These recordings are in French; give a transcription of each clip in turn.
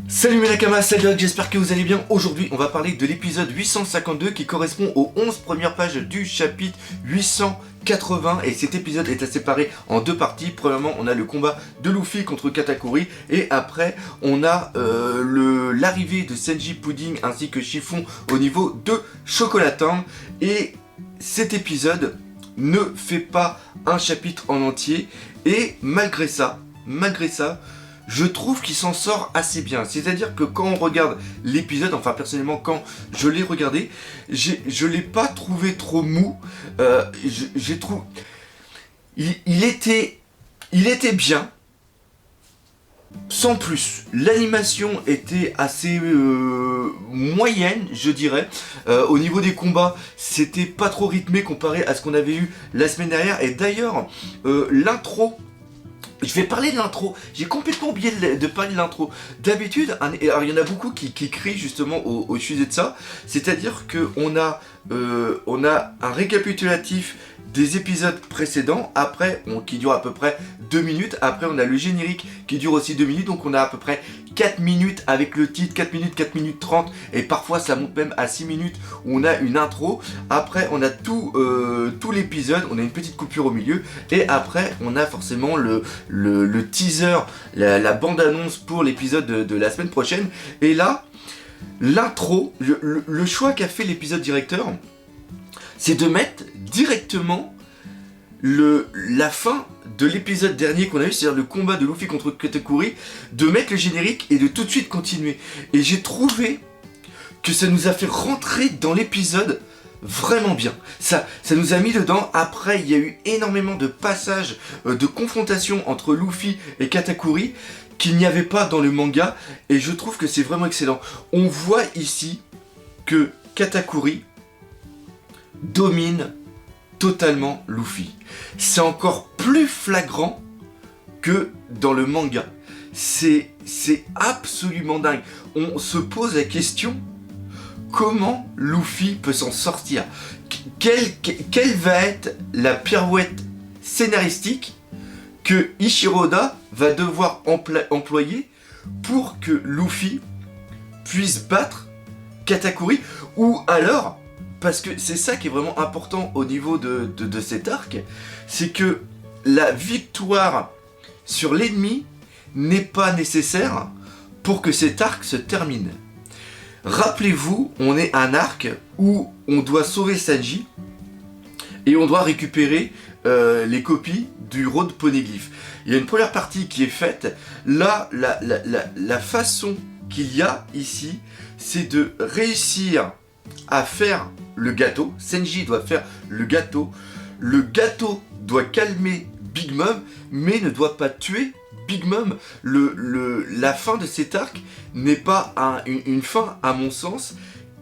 Salut mes nakamas, salut Doc, j'espère que vous allez bien. Aujourd'hui on va parler de l'épisode 852 qui correspond aux 11 premières pages du chapitre 880. Et cet épisode est séparé en deux parties. Premièrement on a le combat de Luffy contre Katakuri. Et après on a l'arrivée de Senji Pudding ainsi que Chiffon au niveau de Chocolatown. Et cet épisode ne fait pas un chapitre en entier. Et malgré ça, je trouve qu'il s'en sort assez bien. C'est-à-dire que quand on regarde l'épisode, enfin personnellement quand je l'ai regardé, je l'ai pas trouvé trop mou. J'ai trouvé... Il était bien, sans plus. L'animation était assez moyenne, je dirais. Au niveau des combats, c'était pas trop rythmé comparé à ce qu'on avait eu la semaine dernière. Et d'ailleurs, l'intro... Je vais parler de l'intro, j'ai complètement oublié de parler de l'intro. D'habitude, alors il y en a beaucoup qui crient justement au sujet de ça, c'est-à-dire qu'on a un récapitulatif des épisodes précédents, après, qui dure à peu près 2 minutes, après on a le générique qui dure aussi 2 minutes, donc on a à peu près 4 minutes avec le titre, 4 minutes 30, et parfois ça monte même à 6 minutes où on a une intro. Après on a tout l'épisode, on a une petite coupure au milieu, et après on a forcément le teaser, la bande-annonce pour l'épisode de la semaine prochaine. Et là, l'intro, le choix qu'a fait l'épisode directeur, c'est de mettre directement la fin de l'épisode dernier qu'on a eu, c'est-à-dire le combat de Luffy contre Katakuri, de mettre le générique et de tout de suite continuer. Et j'ai trouvé que ça nous a fait rentrer dans l'épisode vraiment bien. Ça nous a mis dedans. Après, il y a eu énormément de passages de confrontation entre Luffy et Katakuri qu'il n'y avait pas dans le manga, et je trouve que c'est vraiment excellent. On voit ici que Katakuri domine totalement Luffy. C'est encore plus flagrant que dans le manga. C'est absolument dingue. On se pose la question, comment Luffy peut s'en sortir? Quelle va être la pirouette scénaristique que Ichiro Oda va devoir employer pour que Luffy puisse battre Katakuri? Ou alors, parce que c'est ça qui est vraiment important au niveau de cet arc, c'est que la victoire sur l'ennemi n'est pas nécessaire pour que cet arc se termine. Rappelez-vous, on est un arc où on doit sauver Sanji et on doit récupérer les copies du Road Poneglyph. Il y a une première partie qui est faite. Là, la façon qu'il y a ici, c'est de réussir à faire le gâteau. Senji doit faire le gâteau. Le gâteau doit calmer Big Mom, mais ne doit pas tuer Big Mom. La fin de cet arc n'est pas une fin, à mon sens,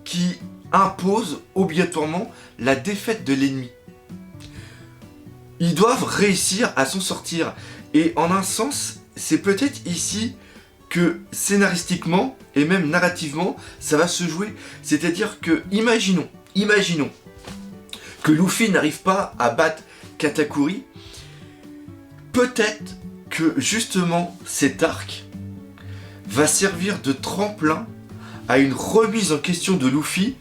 qui impose obligatoirement la défaite de l'ennemi. Ils doivent réussir à s'en sortir. Et en un sens, c'est peut-être ici que scénaristiquement et même narrativement, ça va se jouer. C'est-à-dire que, imaginons que Luffy n'arrive pas à battre Katakuri. Peut-être que justement cet arc va servir de tremplin à une remise en question de Luffy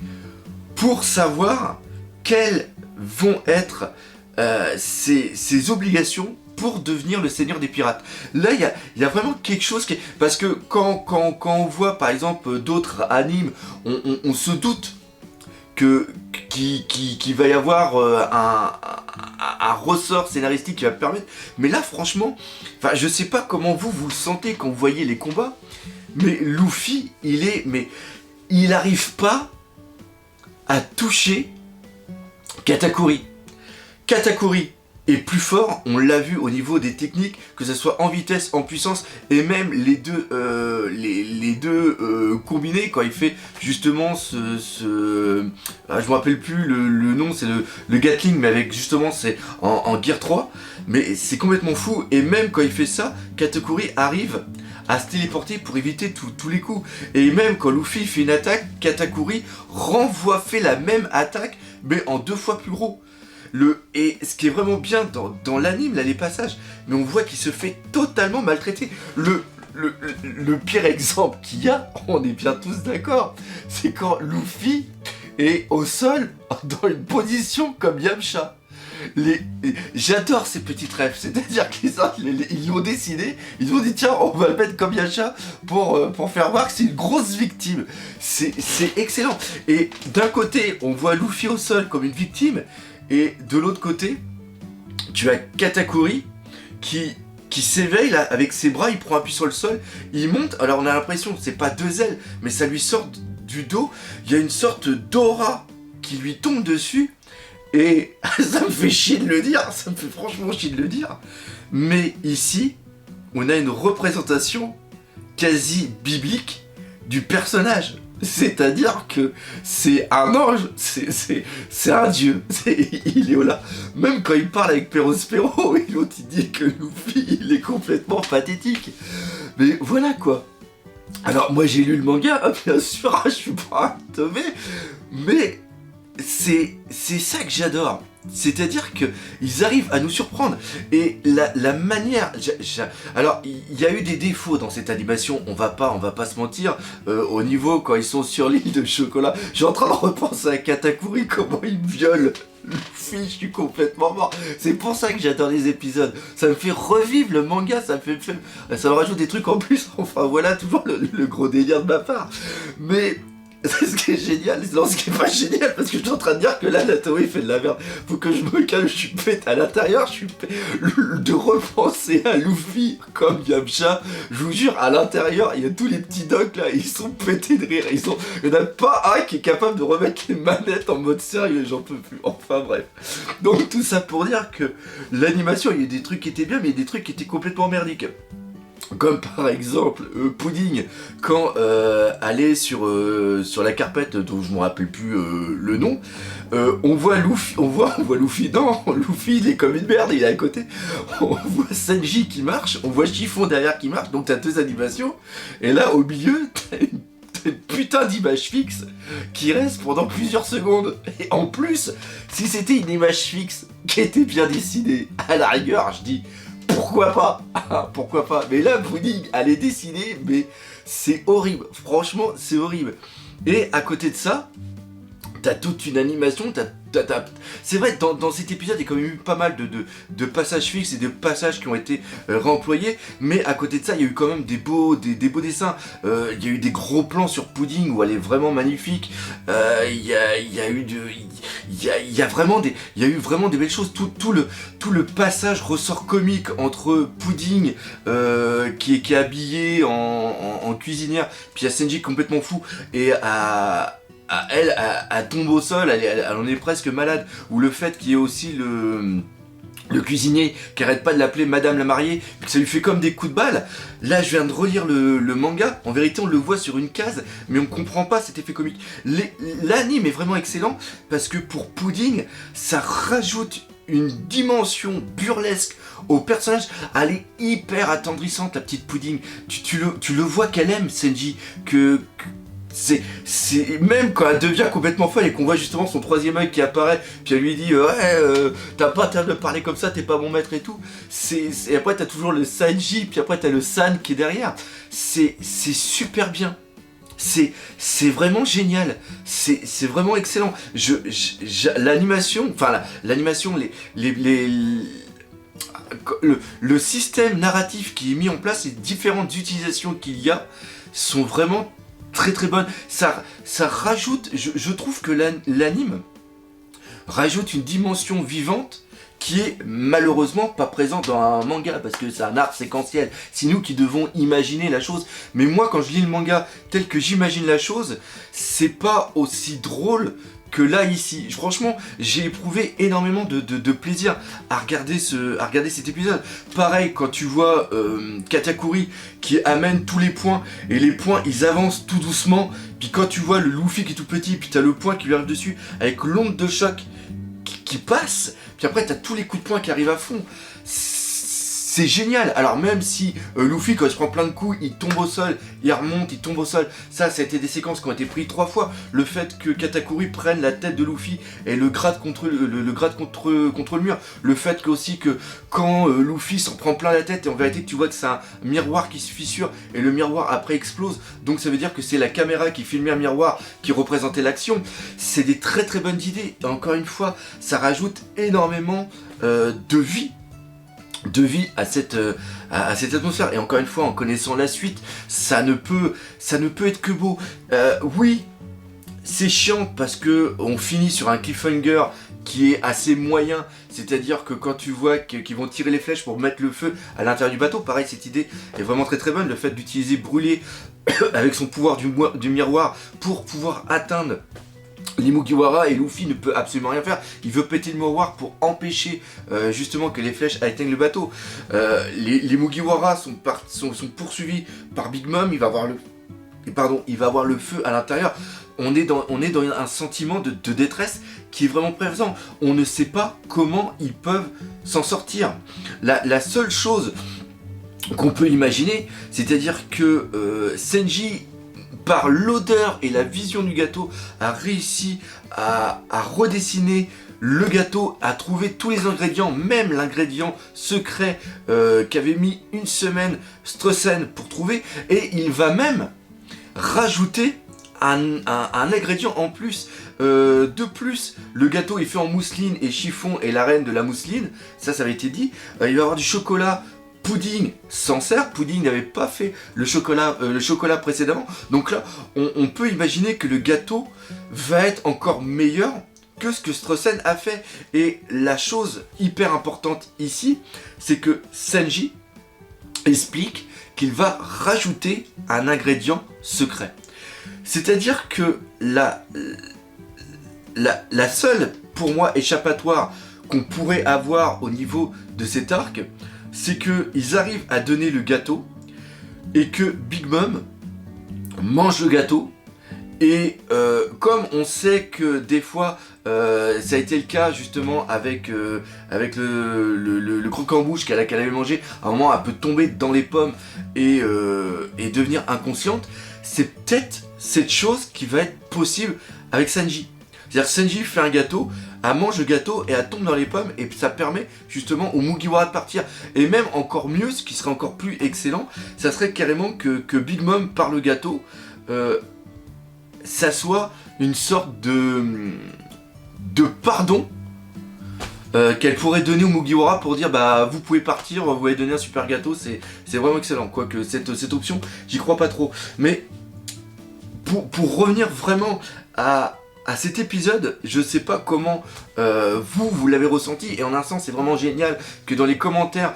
pour savoir quelles vont être ses obligations pour devenir le seigneur des pirates. Là, il y a vraiment quelque chose qui est... Parce que quand on voit, par exemple, d'autres animes, on se doute qu'il va y avoir un ressort scénaristique qui va permettre... Mais là, franchement, je sais pas comment vous le sentez quand vous voyez les combats, mais Luffy, il arrive pas à toucher Katakuri. Katakuri est plus fort, on l'a vu au niveau des techniques, que ce soit en vitesse, en puissance, et même les deux combinés, quand il fait justement je me rappelle plus le nom, c'est le Gatling, mais avec justement c'est en Gear 3, mais c'est complètement fou. Et même quand il fait ça, Katakuri arrive à se téléporter pour éviter tous les coups. Et même quand Luffy fait une attaque, Katakuri fait la même attaque, mais en 2 fois plus gros. Et ce qui est vraiment bien dans l'anime, là, les passages, mais on voit qu'il se fait totalement maltraiter. le pire exemple qu'il y a, on est bien tous d'accord, c'est quand Luffy est au sol dans une position comme Yamcha. J'adore ces petites rêves, c'est-à-dire qu'ils l'ont décidé, ils ont dit tiens on va le mettre comme Yamcha pour faire voir que c'est une grosse victime. C'est excellent. Et d'un côté on voit Luffy au sol comme une victime, et de l'autre côté tu as Katakuri qui s'éveille là avec ses bras, il prend appui sur le sol, il monte, alors on a l'impression que c'est pas deux ailes, mais ça lui sort du dos, il y a une sorte d'aura qui lui tombe dessus, et ça me fait chier de le dire, ça me fait franchement chier de le dire, mais ici, on a une représentation quasi biblique du personnage. C'est-à-dire que c'est un ange, c'est un dieu, il est là. Même quand il parle avec Perospero, et l'autre il dit que Luffy il est complètement pathétique. Mais voilà quoi. Alors moi j'ai lu le manga, bien sûr, je suis pas un teubé, mais c'est ça que j'adore. C'est-à-dire qu'ils arrivent à nous surprendre. Et la manière... Alors, il y a eu des défauts dans cette animation, on va pas se mentir. Au niveau, quand ils sont sur l'île de chocolat, je suis en train de repenser à Katakuri, comment il viole Luffy, je suis complètement mort. C'est pour ça que j'adore les épisodes. Ça me fait revivre le manga, ça me rajoute des trucs en plus. Enfin voilà, toujours le gros délire de ma part. Mais... ce qui est génial, non, ce qui est pas génial, parce que je suis en train de dire que là, la Toei fait de la merde. Faut que je me calme, je suis pète à l'intérieur, je suis pète. De repenser à Luffy comme Yamcha, je vous jure, à l'intérieur, il y a tous les petits docs là, ils sont pétés de rire. Il n'y en a pas un qui est capable de remettre les manettes en mode sérieux, j'en peux plus. Enfin bref. Donc tout ça pour dire que l'animation, il y a des trucs qui étaient bien, mais il y a des trucs qui étaient complètement merdiques. Comme par exemple Pudding, quand elle est sur la carpette dont je ne me rappelle plus le nom, on voit Luffy, non, Luffy il est comme une merde, il est à côté, on voit Sanji qui marche, on voit Chiffon derrière qui marche, donc t'as deux animations, et là au milieu, t'as une putain d'image fixe qui reste pendant plusieurs secondes. Et en plus, si c'était une image fixe qui était bien dessinée, à la rigueur, je dis... pourquoi pas? Pourquoi pas? Mais là, Pudding, elle est dessinée, mais c'est horrible. Franchement, c'est horrible. Et à côté de ça, t'as toute une animation, c'est vrai, dans cet épisode, il y a quand même eu pas mal de passages fixes et de passages qui ont été réemployés, mais à côté de ça, il y a eu quand même des beaux dessins. Il y a eu des gros plans sur Pudding où elle est vraiment magnifique. Il y a eu vraiment des belles choses. Tout le passage ressort comique entre Pudding qui est habillé en cuisinière, puis à Sanji complètement fou, et elle tombe au sol, elle en est presque malade, ou le fait qu'il y ait aussi le cuisinier qui arrête pas de l'appeler Madame la mariée, puis que ça lui fait comme des coups de balle. Là je viens de relire le manga, en vérité on le voit sur une case, mais on comprend pas cet effet comique. L'anime est vraiment excellent, parce que pour Pudding, ça rajoute une dimension burlesque au personnage. Elle est hyper attendrissante, la petite Pudding. Tu le vois qu'elle aime Sanji, c'est même quand elle devient complètement folle et qu'on voit justement son troisième œil qui apparaît, puis elle lui dit t'as pas intérêt de me parler comme ça, t'es pas mon maître et tout. Et après t'as toujours le Sanji, puis après t'as le San qui est derrière. C'est super bien. C'est vraiment génial. C'est vraiment excellent. L'animation, enfin l'animation, le système narratif qui est mis en place, les différentes utilisations qu'il y a sont vraiment très très bonne. Ça rajoute, je trouve que l'anime rajoute une dimension vivante qui est malheureusement pas présente dans un manga, parce que c'est un art séquentiel. C'est nous qui devons imaginer la chose. Mais moi, quand je lis le manga tel que j'imagine la chose, c'est pas aussi drôle que là ici. Franchement, j'ai éprouvé énormément de plaisir à regarder cet épisode. Pareil, quand tu vois Katakuri qui amène tous les points, et les points ils avancent tout doucement, puis quand tu vois le Luffy qui est tout petit, puis t'as le point qui lui arrive dessus avec l'onde de choc qui passe, puis après t'as tous les coups de poing qui arrivent à fond. c'est génial. Alors même si Luffy, quand il se prend plein de coups, il tombe au sol, il remonte, il tombe au sol, ça a été des séquences qui ont été prises 3 fois. Le fait que Katakuri prenne la tête de Luffy et le gratte contre le mur, le fait que aussi que quand Luffy s'en prend plein la tête et en vérité tu vois que c'est un miroir qui se fissure et le miroir après explose, donc ça veut dire que c'est la caméra qui filmait un miroir qui représentait l'action. C'est des très très bonnes idées. Et encore une fois, ça rajoute énormément de vie à cette atmosphère. Et encore une fois, en connaissant la suite, ça ne peut être que beau. Oui, c'est chiant parce que on finit sur un cliffhanger qui est assez moyen, c'est-à-dire que quand tu vois qu'ils vont tirer les flèches pour mettre le feu à l'intérieur du bateau, pareil, cette idée est vraiment très très bonne, le fait d'utiliser brûler avec son pouvoir du miroir pour pouvoir atteindre les Mugiwara, et Luffy ne peut absolument rien faire. Il veut péter le miroir pour empêcher justement que les flèches atteignent le bateau. Les Mugiwara sont poursuivis par Big Mom. Il va avoir le feu à l'intérieur. On est dans un sentiment de détresse qui est vraiment présent. On ne sait pas comment ils peuvent s'en sortir. La seule chose qu'on peut imaginer, c'est-à-dire que Senji, par l'odeur et la vision du gâteau, a réussi à redessiner le gâteau, à trouver tous les ingrédients, même l'ingrédient secret qu'avait mis une semaine Straussen pour trouver, et il va même rajouter un ingrédient en plus. De plus, le gâteau est fait en mousseline et chiffon et la reine de la mousseline, ça avait été dit. Il va y avoir du chocolat. Pudding s'en sert, Pudding n'avait pas fait le chocolat précédemment, donc là on peut imaginer que le gâteau va être encore meilleur que ce que Straussen a fait. Et la chose hyper importante ici, c'est que Senji explique qu'il va rajouter un ingrédient secret. C'est-à-dire que la seule, pour moi, échappatoire qu'on pourrait avoir au niveau de cet arc, c'est qu'ils arrivent à donner le gâteau et que Big Mom mange le gâteau. Et comme on sait que des fois ça a été le cas justement avec le croquant-bouche qu'elle avait mangé, à un moment elle peut tomber dans les pommes et devenir inconsciente. C'est peut-être cette chose qui va être possible avec Sanji. C'est-à-dire que Sanji fait un gâteau, elle mange le gâteau et elle tombe dans les pommes, et ça permet justement aux Mugiwara de partir. Et même encore mieux, ce qui serait encore plus excellent, ça serait carrément que Big Mom par le gâteau, ça soit une sorte de pardon qu'elle pourrait donner aux Mugiwara pour dire bah vous pouvez partir, vous avez donné un super gâteau, c'est vraiment excellent. Quoique cette option, j'y crois pas trop. Mais pour revenir vraiment à cet épisode, je sais pas comment vous l'avez ressenti, et en un sens c'est vraiment génial que dans les commentaires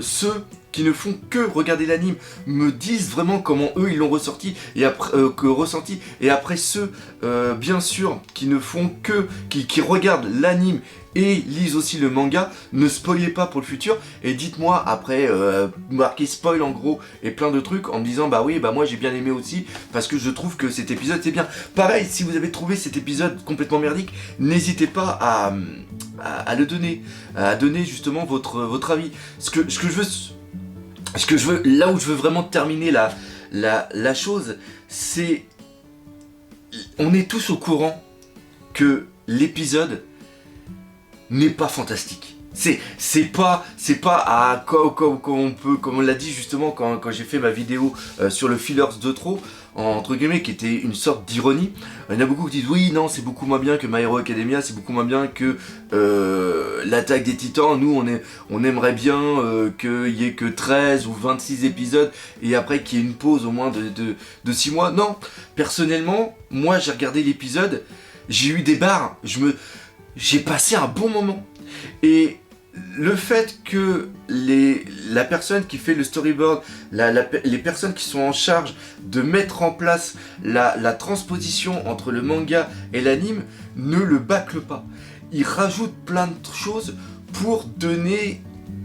ceux qui ne font que regarder l'anime me disent vraiment comment eux ils l'ont ressenti, et après ceux bien sûr qui ne font que qui regardent l'anime et lisent aussi le manga. Ne spoilez pas pour le futur, et dites-moi après, marquez spoil en gros et plein de trucs en me disant bah oui, bah moi j'ai bien aimé aussi parce que je trouve que cet épisode c'est bien. Pareil, si vous avez trouvé cet épisode complètement merdique, n'hésitez pas à le donner, à donner justement votre avis. Ce que je veux, là où je veux vraiment terminer la chose, c'est on est tous au courant que l'épisode n'est pas fantastique. C'est pas comme on l'a dit justement quand j'ai fait ma vidéo sur le fillers de trop, entre guillemets, qui était une sorte d'ironie. Il y en a beaucoup qui disent oui, non, c'est beaucoup moins bien que My Hero Academia, c'est beaucoup moins bien que l'attaque des Titans. Nous on aimerait bien qu'il y ait que 13 ou 26 épisodes et après qu'il y ait une pause au moins de 6 mois. Non, personnellement, moi j'ai regardé l'épisode, j'ai eu des barres, j'ai passé un bon moment. Et le fait que la personne qui fait le storyboard, les personnes qui sont en charge de mettre en place la transposition entre le manga et l'anime ne le bâclent pas. Ils rajoutent plein de choses pour donner,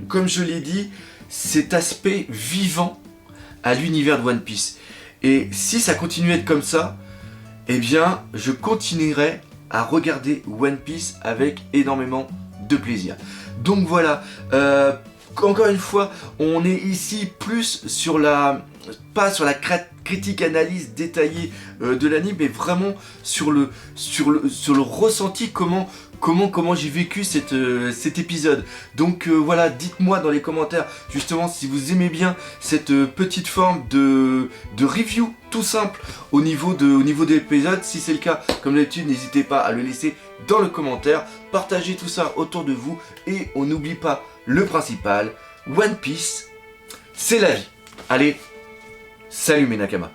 comme je l'ai dit, cet aspect vivant à l'univers de One Piece. Et si ça continue à être comme ça, eh bien je continuerai à regarder One Piece avec énormément de plaisir. Donc voilà, Encore une fois, on est ici plus sur pas sur la critique analyse détaillée de l'anime, mais vraiment sur le ressenti, comment j'ai vécu cet épisode. Donc voilà, dites-moi dans les commentaires justement si vous aimez bien cette petite forme de review tout simple au niveau de l'épisode. Si c'est le cas, comme d'habitude, n'hésitez pas à le laisser dans le commentaire, partagez tout ça autour de vous et on n'oublie pas le principal, One Piece, c'est la vie. Allez, salut mes Nakama.